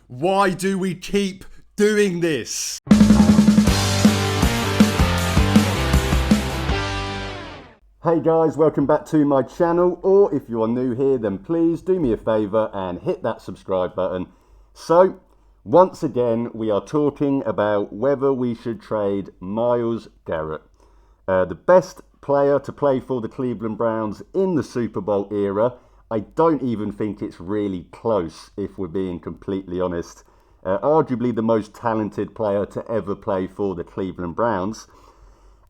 Why do we keep doing this? Hey guys, welcome back to my channel, or if you are new here, then please do me a favour and hit that subscribe button. So, once again, we are talking about whether we should trade Myles Garrett, the best player to play for the Cleveland Browns in the Super Bowl era. I don't even think it's really close, if we're being completely honest. Arguably the most talented player to ever play for the Cleveland Browns.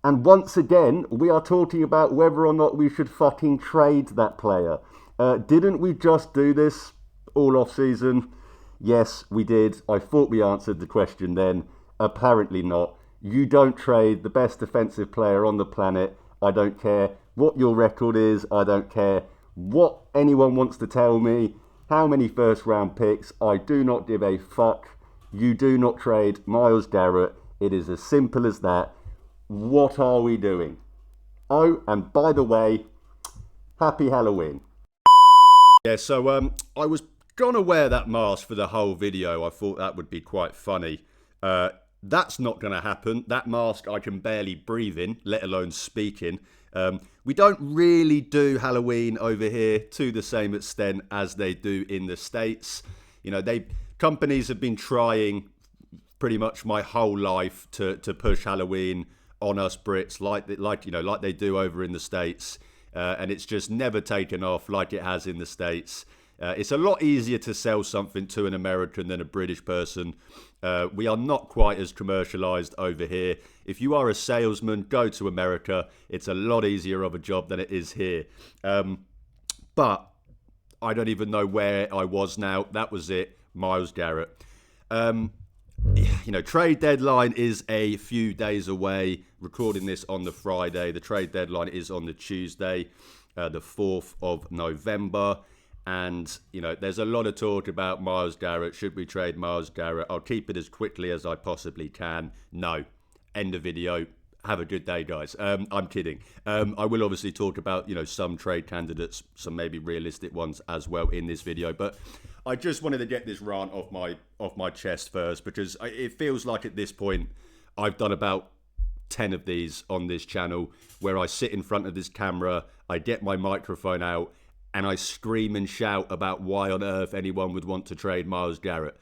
And once again, we are talking about whether or not we should fucking trade that player. Didn't we just do this all off season? Yes, we did. I thought we answered the question then. Apparently not. You don't trade the best defensive player on the planet. I don't care what your record is. I don't care what anyone wants to tell me. How many first round picks? I do not give a fuck. You do not trade Myles Garrett. It is as simple as that. What are we doing? Oh, and by the way, happy Halloween. Yeah, so I was gonna wear that mask for the whole video. I thought that would be quite funny. That's not gonna happen. That mask I can barely breathe in, let alone speak in. We don't really do Halloween over here to the same extent as they do in the States. You know, companies have been trying pretty much my whole life to push Halloween on us Brits like they do over in the States, and it's just never taken off like it has in the States. It's a lot easier to sell something to an American than a British person. We are not quite as commercialized over here. If you are a salesman, go to America. It's a lot easier of a job than it is here. But I don't even know where I was now. That was it. Myles Garrett. Trade deadline is a few days away. Recording this on the Friday. The trade deadline is on the Tuesday, the 4th of November. And, there's a lot of talk about Myles Garrett. Should we trade Myles Garrett? I'll keep it as quickly as I possibly can. No. End of video. Have a good day, guys. I'm kidding. I will obviously talk about, some trade candidates, some maybe realistic ones as well in this video. But I just wanted to get this rant off my chest first, because it feels like at this point I've done about 10 of these on this channel where I sit in front of this camera, I get my microphone out, and I scream and shout about why on earth anyone would want to trade Myles Garrett.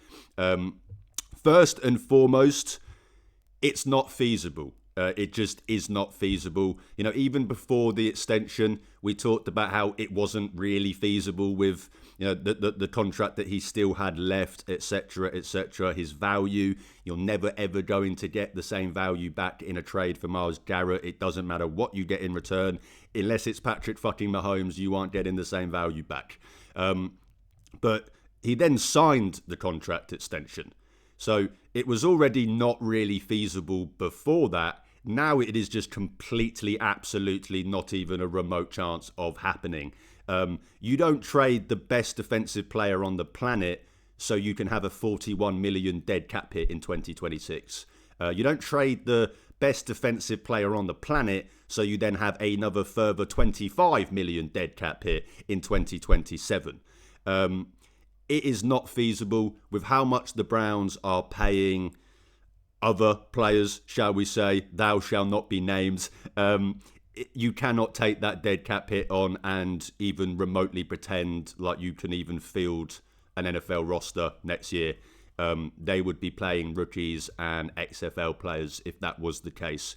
First and foremost, it's not feasible. It just is not feasible. Even before the extension, we talked about how it wasn't really feasible with the contract that he still had left, etc., etc. His value, you're never ever going to get the same value back in a trade for Myles Garrett. It doesn't matter what you get in return, unless it's Patrick fucking Mahomes, you aren't getting the same value back. But he then signed the contract extension, so it was already not really feasible before that. Now it is just completely, absolutely not even a remote chance of happening. You don't trade the best defensive player on the planet so you can have a 41 million dead cap hit in 2026. You don't trade the best defensive player on the planet so you then have another further 25 million dead cap hit in 2027. It is not feasible with how much the Browns are paying other players, shall we say, thou shall not be named. You cannot take that dead cap hit on and even remotely pretend like you can even field an NFL roster next year. They would be playing rookies and XFL players if that was the case.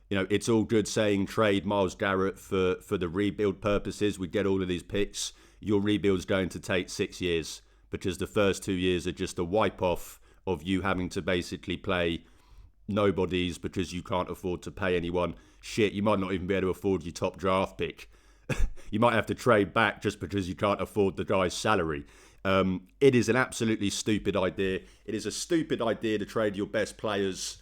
It's all good saying trade Myles Garrett for the rebuild purposes. We get all of these picks. Your rebuild's going to take 6 years because the first 2 years are just a wipe-off of you having to basically play nobodies because you can't afford to pay anyone. Shit, you might not even be able to afford your top draft pick. You might have to trade back just because you can't afford the guy's salary. It is an absolutely stupid idea. It is a stupid idea to trade your best players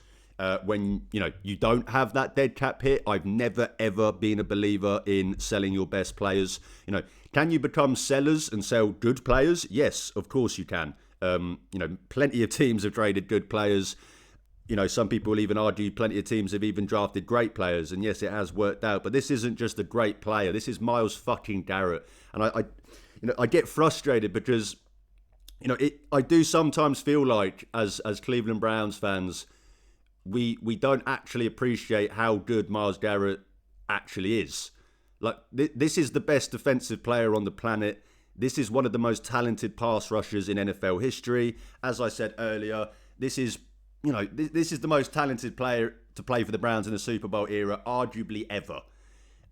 when you don't have that dead cap hit. I've never ever been a believer in selling your best players. Can you become sellers and sell good players? Yes, of course you can. Plenty of teams have traded good players. Some people will even argue plenty of teams have even drafted great players, and yes, it has worked out. But this isn't just a great player. This is Myles fucking Garrett, and I get frustrated because I do sometimes feel like as Cleveland Browns fans, we don't actually appreciate how good Myles Garrett actually is. Like this is the best defensive player on the planet. This is one of the most talented pass rushers in NFL history. As I said earlier, this is this is the most talented player to play for the Browns in the Super Bowl era, arguably ever.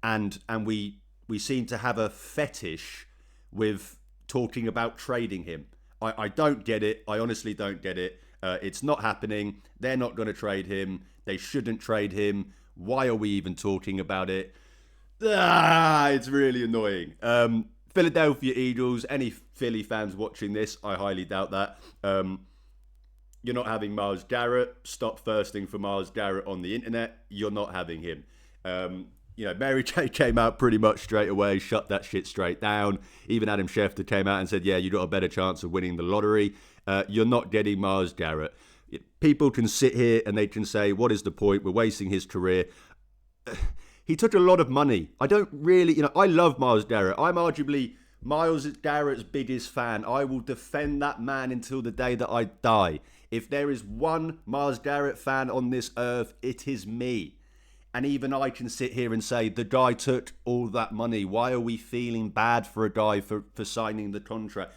And we seem to have a fetish with talking about trading him. I don't get it. I honestly don't get it. It's not happening. They're not going to trade him. They shouldn't trade him. Why are we even talking about it? It's really annoying. Philadelphia Eagles, any Philly fans watching this, I highly doubt that. You're not having Myles Garrett. Stop thirsting for Myles Garrett on the internet. You're not having him. Mary J came out pretty much straight away, shut that shit straight down. Even Adam Schefter came out and said, yeah, you got a better chance of winning the lottery. You're not getting Myles Garrett. People can sit here and they can say, what is the point? We're wasting his career. He took a lot of money. I don't really, I love Myles Garrett. I'm arguably Myles Garrett's biggest fan. I will defend that man until the day that I die. If there is one Myles Garrett fan on this earth, it is me. And even I can sit here and say, the guy took all that money. Why are we feeling bad for a guy for signing the contract?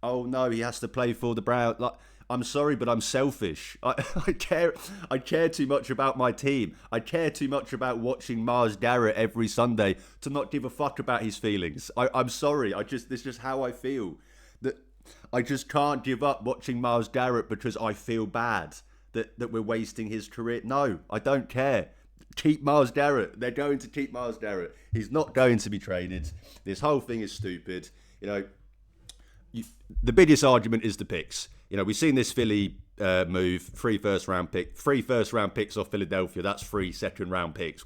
Oh no, he has to play for the Browns. Like, I'm sorry, but I'm selfish. I care too much about my team. I care too much about watching Myles Garrett every Sunday to not give a fuck about his feelings. I'm sorry. This is just how I feel. That I just can't give up watching Myles Garrett because I feel bad that we're wasting his career. No, I don't care. Keep Myles Garrett. They're going to keep Myles Garrett. He's not going to be traded. This whole thing is stupid. The biggest argument is the picks. We've seen this Philly move, three first round picks off Philadelphia. That's 3 second-round picks.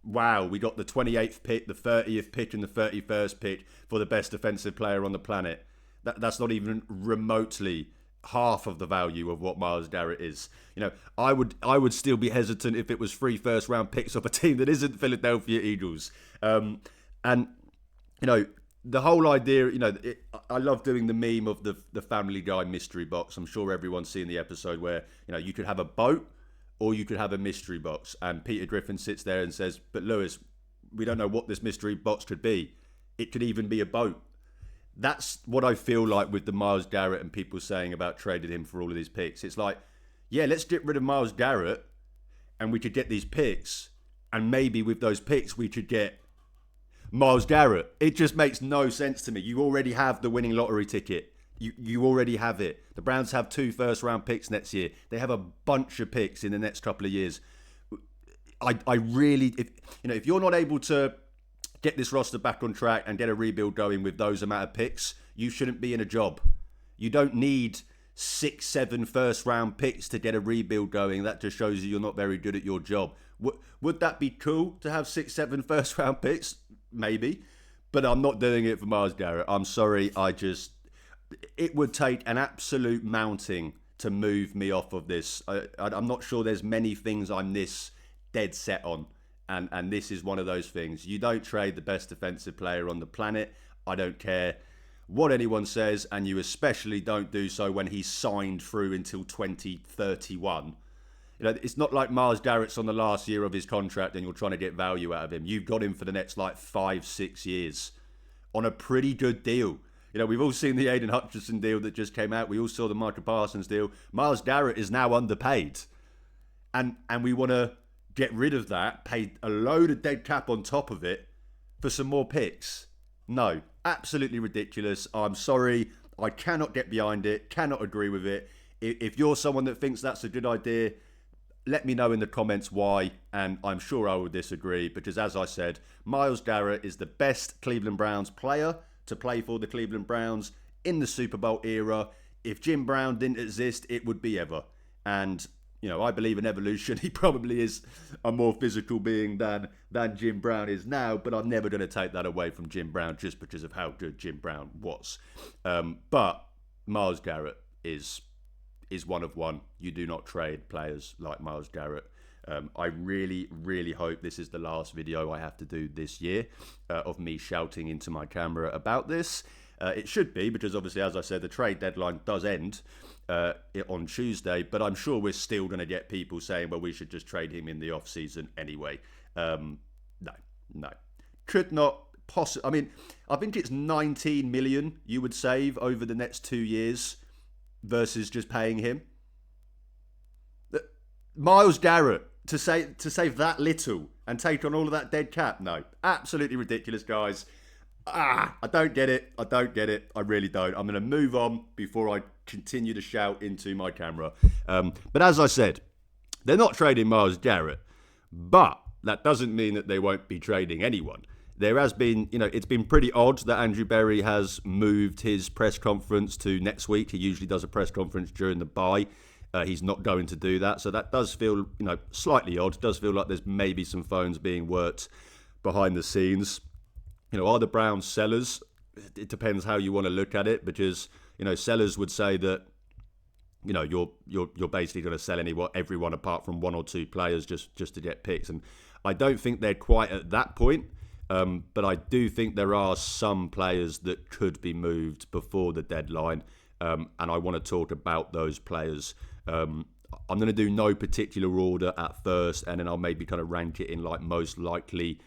Wow, we got the 28th pick, the 30th pick, and the 31st pick for the best defensive player on the planet. That's not even remotely half of the value of what Myles Garrett is. I would still be hesitant if it was 3 first-round picks off a team that isn't Philadelphia Eagles. The whole idea, I love doing the meme of the Family Guy mystery box. I'm sure everyone's seen the episode where, you could have a boat or you could have a mystery box. And Peter Griffin sits there and says, but Lewis, we don't know what this mystery box could be. It could even be a boat. That's what I feel like with the Myles Garrett and people saying about trading him for all of these picks. It's like, yeah, let's get rid of Myles Garrett and we could get these picks. And maybe with those picks, we could get Myles Garrett. It just makes no sense to me. You already have the winning lottery ticket. You already have it. The Browns have 2 first-round picks next year. They have a bunch of picks in the next couple of years. I really, if you're not able to get this roster back on track and get a rebuild going with those amount of picks, you shouldn't be in a job. You don't need 6, 7 first-round picks to get a rebuild going. That just shows you you're not very good at your job. Would that be cool to have 6, 7 first-round picks? Maybe, but I'm not doing it for Myles Garrett. I'm sorry. It would take an absolute mounting to move me off of this. I'm not sure there's many things I'm this dead set on, and this is one of those things. You don't trade the best defensive player on the planet. I don't care what anyone says, and you especially don't do so when he's signed through until 2031. It's not like Myles Garrett's on the last year of his contract and you're trying to get value out of him. You've got him for the next 5, 6 years on a pretty good deal. We've all seen the Aiden Hutchinson deal that just came out. We all saw the Micah Parsons deal. Myles Garrett is now underpaid. And we want to get rid of that, pay a load of dead cap on top of it for some more picks. No, absolutely ridiculous. I'm sorry. I cannot get behind it, cannot agree with it. If you're someone that thinks that's a good idea, let me know in the comments why, and I'm sure I will disagree, because as I said, Myles Garrett is the best Cleveland Browns player to play for the Cleveland Browns in the Super Bowl era. If Jim Brown didn't exist, it would be ever. And, I believe in evolution. He probably is a more physical being than Jim Brown is now, but I'm never going to take that away from Jim Brown just because of how good Jim Brown was. But Myles Garrett is one of one. You do not trade players like Myles Garrett. I really, really hope this is the last video I have to do this year of me shouting into my camera about this. It should be, because obviously, as I said, the trade deadline does end on Tuesday, but I'm sure we're still going to get people saying, well, we should just trade him in the off-season anyway. No. Could not possibly. I mean, I think it's 19 million you would save over the next 2 years versus just paying him. Myles Garrett, to save that little and take on all of that dead cap? No. Absolutely ridiculous, guys. I don't get it. I really don't. I'm going to move on before I continue to shout into my camera. But as I said, they're not trading Myles Garrett, but that doesn't mean that they won't be trading anyone. There has been, it's been pretty odd that Andrew Berry has moved his press conference to next week. He usually does a press conference during the bye. He's not going to do that. So that does feel, slightly odd. It does feel like there's maybe some phones being worked behind the scenes. Are the Browns sellers? It depends how you want to look at it, because, sellers would say that, you're basically going to sell everyone apart from one or two players just to get picks. And I don't think they're quite at that point. But I do think there are some players that could be moved before the deadline. And I want to talk about those players. I'm going to do no particular order at first, and then I'll maybe kind of rank it in like most likely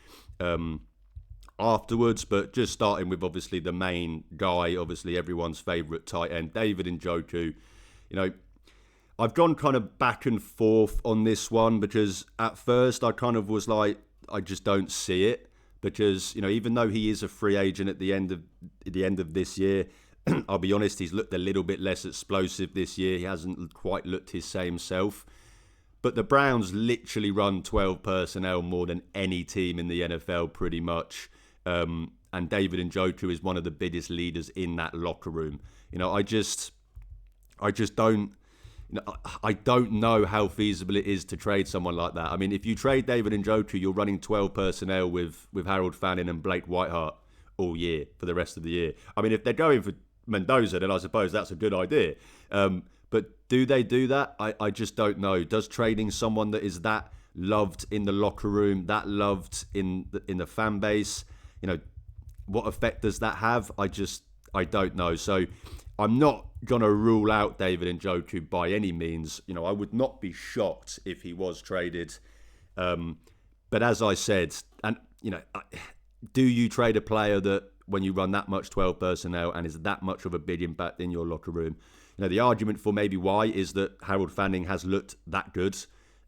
afterwards. But just starting with obviously the main guy, obviously everyone's favourite tight end, David Njoku. I've gone kind of back and forth on this one, because at first I kind of was like, I just don't see it. Because, even though he is a free agent at the end of this year, I'll be honest, he's looked a little bit less explosive this year. He hasn't quite looked his same self. But the Browns literally run 12 personnel more than any team in the NFL, pretty much. And David Njoku is one of the biggest leaders in that locker room. I just don't. I don't know how feasible it is to trade someone like that. I mean, if you trade David Njoku, you're running 12 personnel with Harold Fanning and Blake Whiteheart all year for the rest of the year. I mean, if they're going for Mendoza, then I suppose that's a good idea. But do they do that? I just don't know. Does trading someone that is that loved in the locker room, that loved in the fan base, what effect does that have? I don't know. So I'm not going to rule out David Njoku by any means. I would not be shocked if he was traded. But as I said, and do you trade a player that, when you run that much 12 personnel and is that much of a big impact in your locker room? The argument for maybe why is that Harold Fanning has looked that good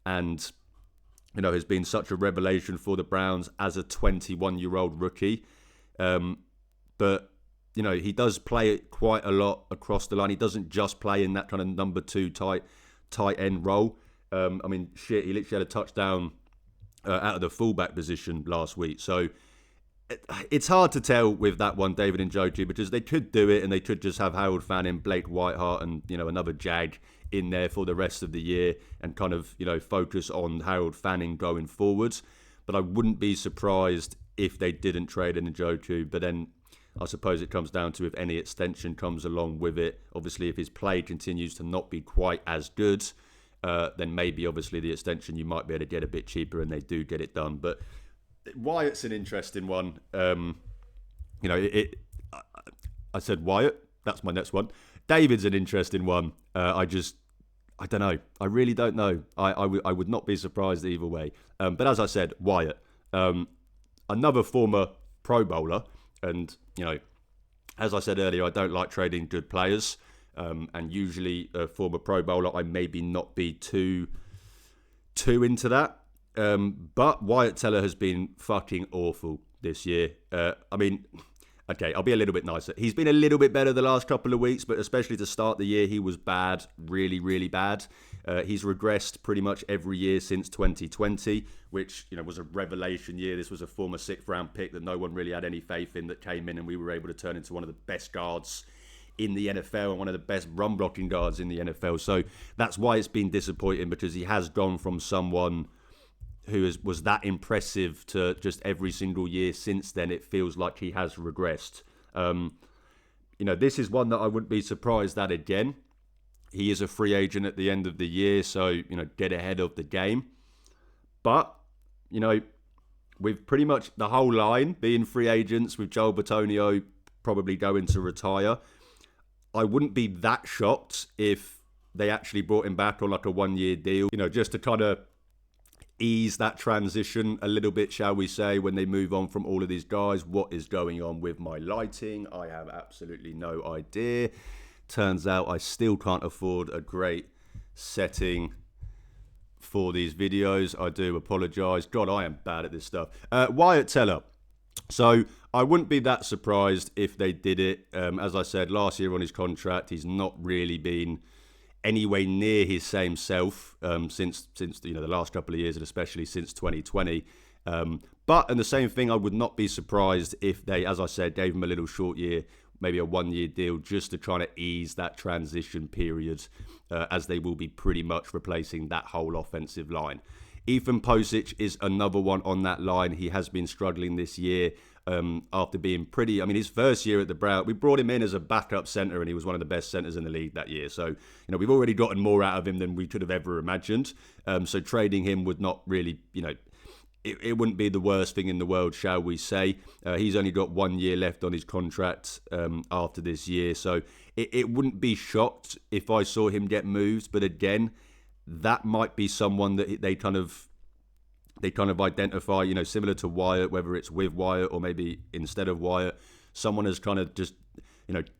and, has been such a revelation for the Browns as a 21-year-old rookie. But he does play it quite a lot across the line. He doesn't just play in that kind of number two tight end role. He literally had a touchdown out of the fullback position last week. So it's hard to tell with that one, David Njoku, because they could do it and they could just have Harold Fanning, Blake Whiteheart, and another Jag in there for the rest of the year and kind of focus on Harold Fanning going forwards. But I wouldn't be surprised if they didn't trade Njoku. But then I suppose it comes down to if any extension comes along with it. Obviously, if his play continues to not be quite as good, then maybe obviously the extension you might be able to get a bit cheaper and they do get it done. But Wyatt's an interesting one. I said Wyatt. That's my next one. David's an interesting one. I don't know. I really don't know. I would not be surprised either way. But as I said, Wyatt, another former Pro Bowler. And, as I said earlier, I don't like trading good players. And usually a former Pro Bowler, I maybe not be too into that. But Wyatt Teller has been fucking awful this year. Okay, I'll be a little bit nicer. He's been a little bit better the last couple of weeks, but especially to start the year, he was bad, really, really bad. He's regressed pretty much every year since 2020, which was a revelation year. This was a former sixth-round pick that no one really had any faith in that came in, and we were able to turn into one of the best guards in the NFL and one of the best run-blocking guards in the NFL. So that's why it's been disappointing, because he has gone from someone who was that impressive to just every single year since then. It feels like he has regressed. This is one that I wouldn't be surprised at again. He is a free agent at the end of the year, so, get ahead of the game. But, with pretty much the whole line being free agents, with Joel Bitonio probably going to retire. I wouldn't be that shocked if they actually brought him back on like a 1-year deal, just to kind of ease that transition a little bit, shall we say, when they move on from all of these guys. What is going on with my lighting? I have absolutely no idea. Turns out I still can't afford a great setting for these videos. I do apologise. God, I am bad at this stuff. Wyatt Teller. So I wouldn't be that surprised if they did it. As I said, last year on his contract, he's not really been anywhere near his same self since the last couple of years, and especially since 2020. But in the same thing, I would not be surprised if they, as I said, gave him a little short year, maybe a 1-year deal, just to try to ease that transition period, as they will be pretty much replacing that whole offensive line. Ethan Posic is another one on that line. He has been struggling this year after being his first year at the Browns, we brought him in as a backup centre and he was one of the best centres in the league that year. So, we've already gotten more out of him than we could have ever imagined. So trading him would not really, it wouldn't be the worst thing in the world, shall we say. He's only got 1 year left on his contract after this year. So it wouldn't be shocked if I saw him get moved. But again, that might be someone that they kind of identify, similar to Wyatt, whether it's with Wyatt or maybe instead of Wyatt. Someone has kind of just,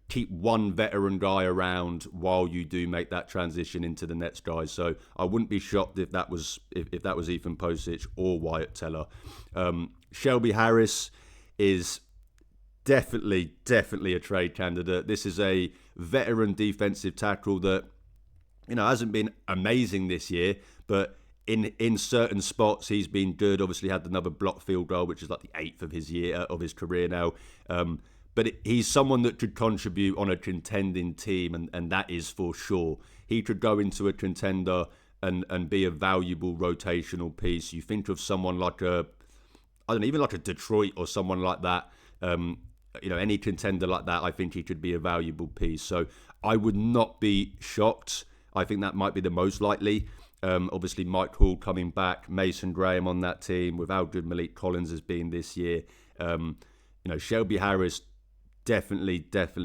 keep one veteran guy around while you do make that transition into the next guy. So I wouldn't be shocked if that was Ethan Posic or Wyatt Teller. Shelby Harris is definitely a trade candidate. This is a veteran defensive tackle that, hasn't been amazing this year, but in certain spots he's been good. Obviously had another block field goal, which is like the 8th of his career now. But he's someone that could contribute on a contending team, and that is for sure. He could go into a contender and be a valuable rotational piece. You think of someone like even like a Detroit or someone like that. Any contender like that, I think he could be a valuable piece. So I would not be shocked. I think that might be the most likely. Obviously, Mike Hall coming back, Mason Graham on that team, with how good Malik Collins has been this year. Shelby Harris definitely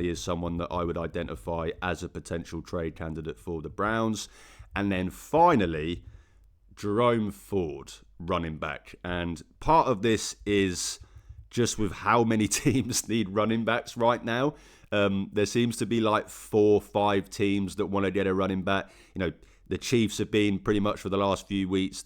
is someone that I would identify as a potential trade candidate for the Browns. And then finally, Jerome Ford, running back. And part of this is just with how many teams need running backs right now. There seems to be like 4 or 5 teams that want to get a running back. The Chiefs have been pretty much for the last few weeks,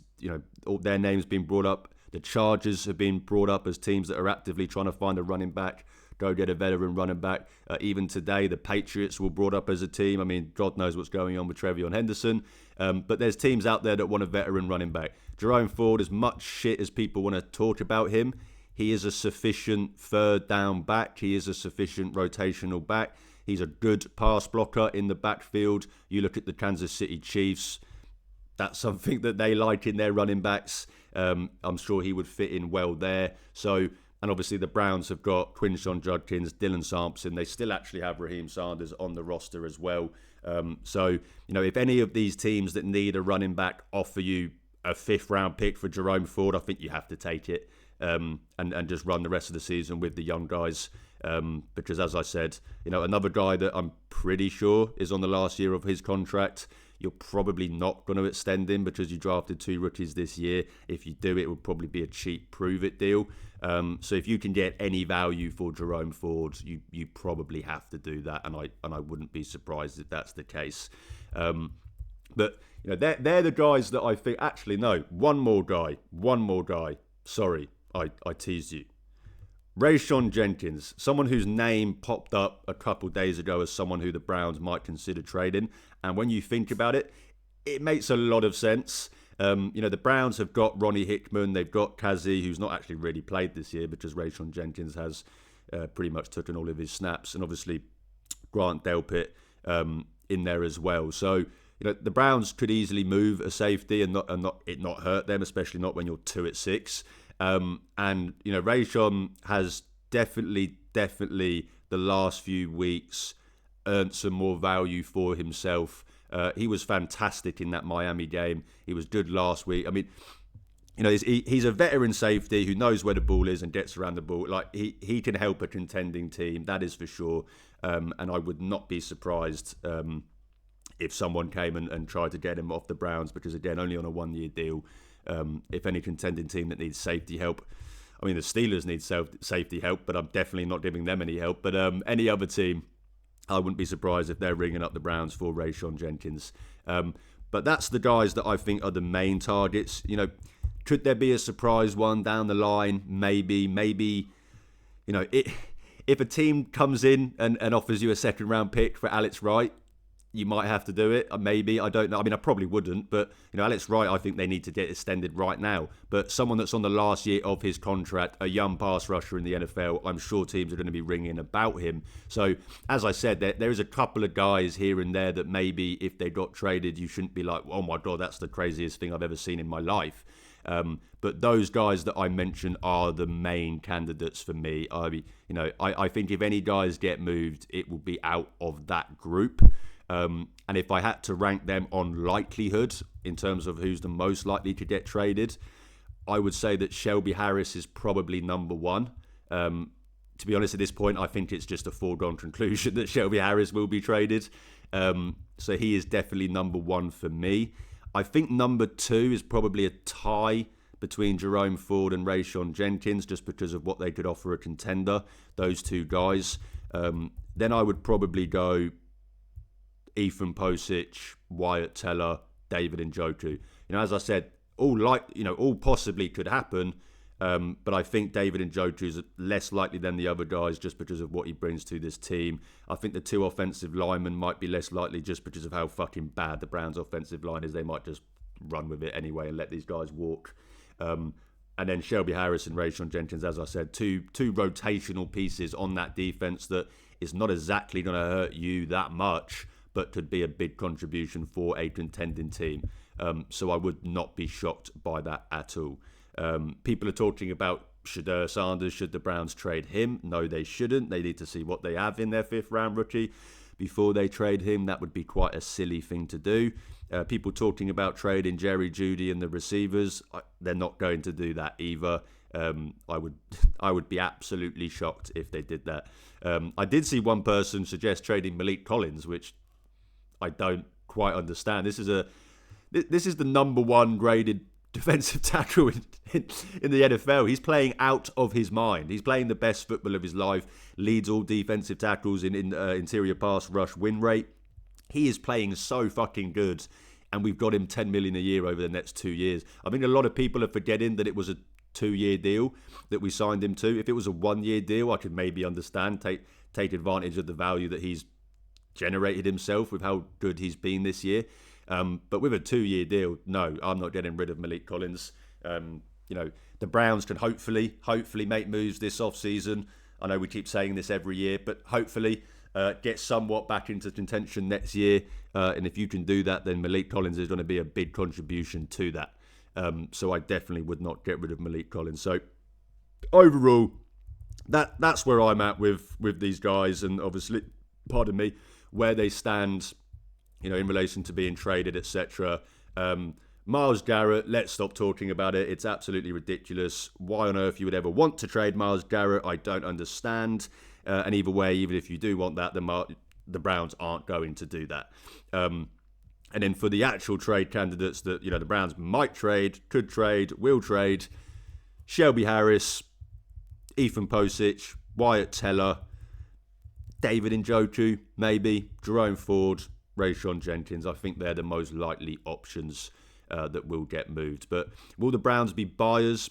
all their names been brought up. The Chargers have been brought up as teams that are actively trying to find a running back, go get a veteran running back. Even today, the Patriots were brought up as a team. I mean, God knows what's going on with Trevion Henderson. But there's teams out there that want a veteran running back. Jerome Ford, as much shit as people want to talk about him, he is a sufficient third down back. He is a sufficient rotational back. He's a good pass blocker in the backfield. You look at the Kansas City Chiefs, that's something that they like in their running backs. I'm sure he would fit in well there. So, and obviously the Browns have got Quinshon Judkins, Dylan Sampson. They still actually have Raheem Sanders on the roster as well. So, if any of these teams that need a running back offer you a 5th round pick for Jerome Ford, I think you have to take it. And just run the rest of the season with the young guys. Because as I said, another guy that I'm pretty sure is on the last year of his contract, you're probably not going to extend him because you drafted 2 rookies this year. If you do, it would probably be a cheap prove-it deal. So if you can get any value for Jerome Ford, you probably have to do that, and I wouldn't be surprised if that's the case. But they're the guys that I think. Actually, no, one more guy. Sorry. I teased you. Rayshon Jenkins, someone whose name popped up a couple days ago as someone who the Browns might consider trading. And when you think about it, it makes a lot of sense. The Browns have got Ronnie Hickman. They've got Kazi, who's not actually really played this year because Rayshon Jenkins has pretty much taken all of his snaps. And obviously Grant Delpit in there as well. So, the Browns could easily move a safety and not hurt them, especially not when you're 2 at 6. Rayshon has definitely the last few weeks earned some more value for himself. He was fantastic in that Miami game. He was good last week. I mean, he's a veteran safety who knows where the ball is and gets around the ball. Like he can help a contending team, that is for sure. And I would not be surprised if someone came and tried to get him off the Browns, because again, only on a 1-year deal. If any contending team that needs safety help, I mean the Steelers need safety help, but I'm definitely not giving them any help. But any other team, I wouldn't be surprised if they're ringing up the Browns for Rayshon Jenkins. But that's the guys that I think are the main targets. Could there be a surprise one down the line? Maybe, if a team comes in and offers you a second round pick for Alex Wright, you might have to do it. Maybe, I don't know. I mean, I probably wouldn't, but Alex Wright, I think they need to get extended right now. But someone that's on the last year of his contract, a young pass rusher in the NFL, I'm sure teams are going to be ringing about him. So, as I said, there is a couple of guys here and there that maybe if they got traded, you shouldn't be like, oh my God, that's the craziest thing I've ever seen in my life. But those guys that I mentioned are the main candidates for me. I think if any guys get moved, it will be out of that group. And if I had to rank them on likelihood in terms of who's the most likely to get traded, I would say that Shelby Harris is probably number one. To be honest, at this point, I think it's just a foregone conclusion that Shelby Harris will be traded. So he is definitely number one for me. I think number two is probably a tie between Jerome Ford and Rayshon Jenkins, just because of what they could offer a contender, those two guys. Then I would probably go Ethan Posich, Wyatt Teller, David Njoku. As I said, all possibly could happen, but I think David Njoku is less likely than the other guys just because of what he brings to this team. I think the two offensive linemen might be less likely just because of how fucking bad the Browns' offensive line is. They might just run with it anyway and let these guys walk. And then Shelby Harris and Rayshon Jenkins, as I said, two rotational pieces on that defense that is not exactly going to hurt you that much, but could be a big contribution for a contending team. So I would not be shocked by that at all. People are talking about Shedeur Sanders. Should the Browns trade him? No, they shouldn't. They need to see what they have in their fifth-round rookie before they trade him. That would be quite a silly thing to do. People talking about trading Jerry Jeudy and the receivers, they're not going to do that either. I would be absolutely shocked if they did that. I did see one person suggest trading Malik Collins, which I don't quite understand. This is the number one graded defensive tackle in the NFL. He's playing out of his mind. He's playing the best football of his life, leads all defensive tackles in interior pass rush win rate. He is playing so fucking good, and we've got him $10 million a year over the next 2 years. I think a lot of people are forgetting that it was a 2-year deal that we signed him to. If it was a 1-year deal, I could maybe understand, take advantage of the value that he's generated himself with how good he's been this year. But with a 2-year deal, no, I'm not getting rid of Malik Collins. The Browns can hopefully make moves this offseason. I know we keep saying this every year, but hopefully get somewhat back into contention next year. And if you can do that, then Malik Collins is going to be a big contribution to that. So I definitely would not get rid of Malik Collins. So overall, that's where I'm at with these guys, and obviously, pardon me, where they stand, in relation to being traded, etc. Myles Garrett, let's stop talking about it. It's absolutely ridiculous. Why on earth you would ever want to trade Myles Garrett, I don't understand. And either way, even if you do want that, the Browns aren't going to do that. And then for the actual trade candidates that, the Browns might trade, could trade, will trade, Shelby Harris, Ethan Posich, Wyatt Teller, David Njoku, maybe, Jerome Ford, Rayshon Jenkins. I think they're the most likely options that will get moved. But will the Browns be buyers?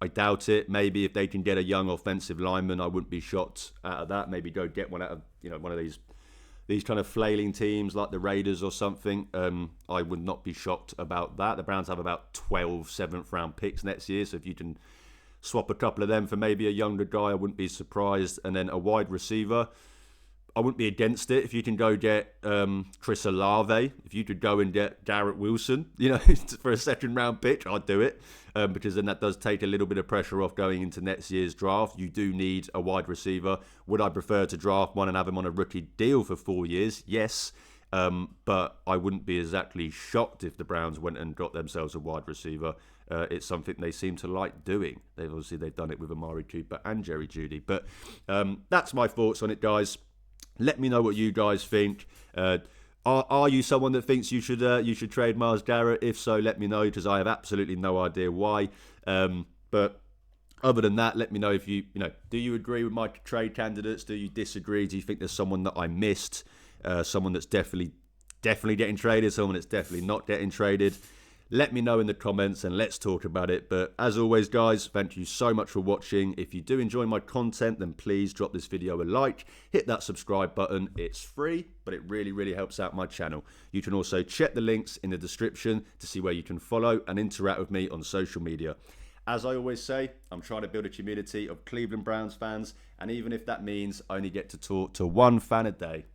I doubt it. Maybe if they can get a young offensive lineman, I wouldn't be shocked out of that. Maybe go get one out of one of these kind of flailing teams like the Raiders or something. I would not be shocked about that. The Browns have about 12 7th-round picks next year, so if you can swap a couple of them for maybe a younger guy, I wouldn't be surprised. And then a wide receiver, I wouldn't be against it if you can go get Chris Olave. If you could go and get Garrett Wilson, for a second-round pick, I'd do it. Because then that does take a little bit of pressure off going into next year's draft. You do need a wide receiver. Would I prefer to draft one and have him on a rookie deal for 4 years? Yes. But I wouldn't be exactly shocked if the Browns went and got themselves a wide receiver. it's something they seem to like doing. They've done it with Amari Cooper and Jerry Jeudy. But that's my thoughts on it, guys. Let me know what you guys think. Are you someone that thinks you should trade Myles Garrett? If so, let me know, because I have absolutely no idea why. But other than that, let me know if you do you agree with my trade candidates? Do you disagree? Do you think there's someone that I missed? Someone that's definitely getting traded? Someone that's definitely not getting traded? Let me know in the comments and let's talk about it. But as always, guys, thank you so much for watching. If you do enjoy my content, then please drop this video a like. Hit that subscribe button. It's free, but it really, really helps out my channel. You can also check the links in the description to see where you can follow and interact with me on social media. As I always say, I'm trying to build a community of Cleveland Browns fans, and even if that means I only get to talk to one fan a day,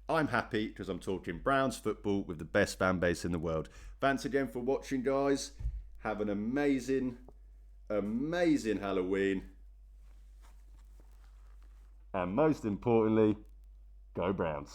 I'm happy because I'm talking Browns football with the best fan base in the world. Thanks again for watching, guys. Have an amazing, amazing Halloween. And most importantly, go Browns.